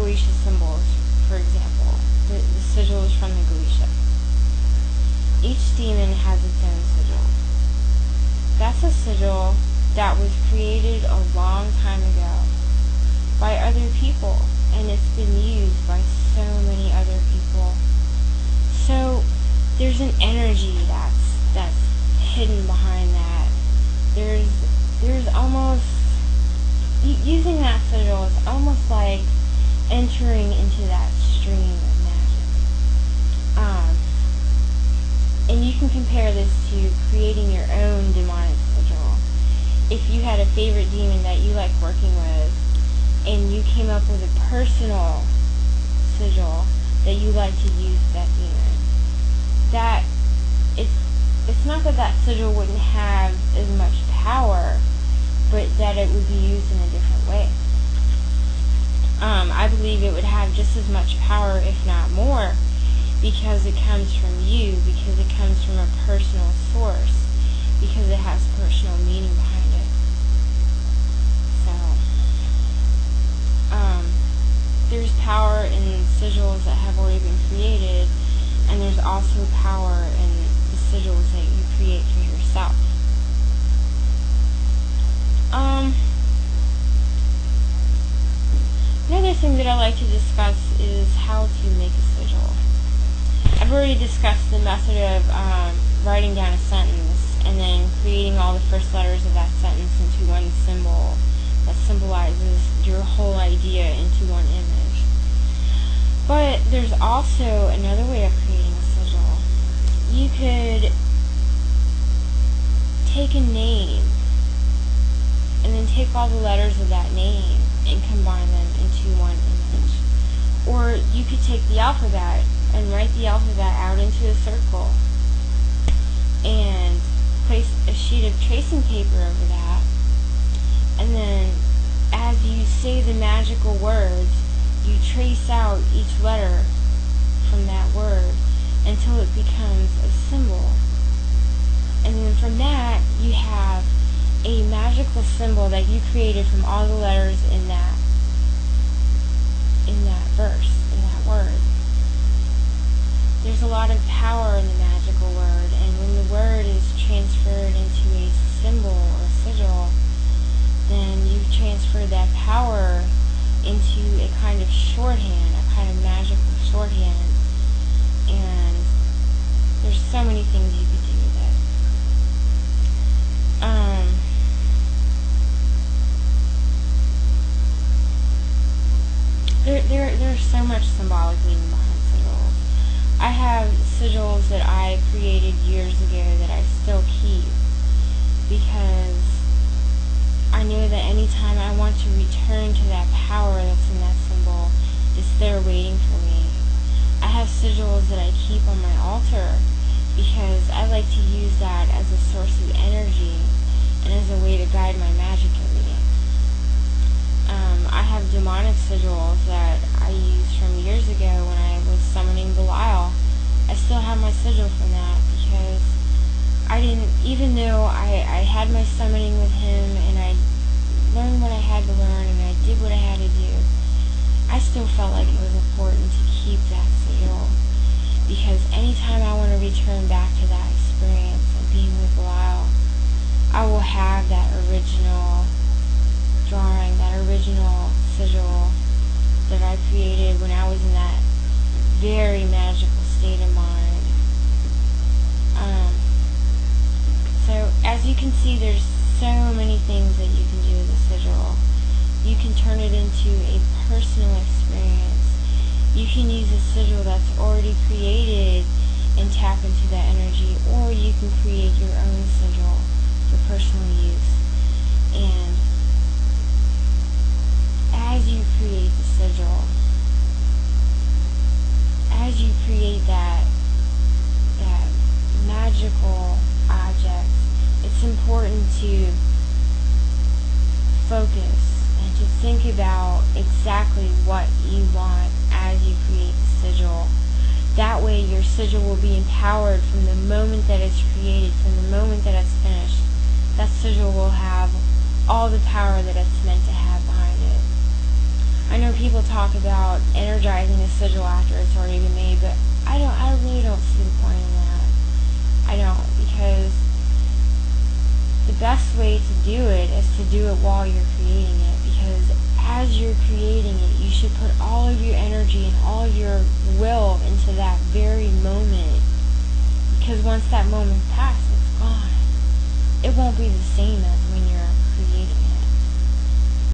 Galicia symbols, for example, the sigils from the Galicia. Each demon has its own sigil. That's a sigil that was created a long time ago by other people, and it's been used by so many other people. So there's an energy that's hidden behind that. There's almost, using that sigil is almost like entering into that stream of magic. And you can compare this to creating your own demonic sigil. If you had a favorite demon that you like working with, and you came up with a personal sigil that you like to use that demon, that it's not that sigil wouldn't have as much power, but that it would be used in a different way. I believe it would have just as much power, if not more, because it comes from you, because it comes from a personal source, because it has personal meaning behind it. So, there's power in sigils that have already been created, and there's also power in the sigils that you create for yourself. Another thing that I like to discuss is how to make a sigil. I've already discussed the method of writing down a sentence and then creating all the first letters of that sentence into one symbol that symbolizes your whole idea into one image. But there's also another way of creating a sigil. You could take a name and then take all the letters of that name and combine them into one image. Or you could take the alphabet and write the alphabet out into a circle and place a sheet of tracing paper over that, and then as you say the magical words, you trace out each letter from that word until it becomes a symbol. And then from that you have a magical symbol that you created from all the letters in that verse, in that word. There's a lot of power in the magical word, and when the word is transferred into a symbol or sigil, then you've transferred that power into a kind of shorthand, a kind of magical shorthand, and there's so many things you could do with it. There's so much symbolic meaning behind sigils. I have sigils that I created years ago that I still keep because I know that anytime I want to return to that power that's in that symbol, it's there waiting for me. I have sigils that I keep on my altar because I like to use that as a source of energy and as a way to guide my magic every day. I have demonic sigils that I used from years ago when I was summoning Belial. I still have my sigil from that because I didn't, even though I had my summoning with him and I learned what I had to learn and I did what I had to do, I still felt like it was important to keep that sigil because anytime I want to return back to that experience of being with Belial, I will have that original drawing, that original sigil that I created when I was in that very magical state of mind. So as you can see, there's so many things that you can do with a sigil. You can turn it into a personal experience. You can use a sigil that's already created and tap into that energy, or you can create your own sigil for personal use. And as you create the sigil, as you create that magical object, it's important to focus and to think about exactly what you want as you create the sigil. That way your sigil will be empowered from the moment that it's created, from the moment that it's finished. That sigil will have all the power that it's meant to have behind it. I know people people talk about energizing a sigil after it's already been made, but I really don't see the point in that. I don't, because the best way to do it is to do it while you're creating it, because as you're creating it, you should put all of your energy and all of your will into that very moment, because once that moment's passed, it's gone. It won't be the same as when you're creating it.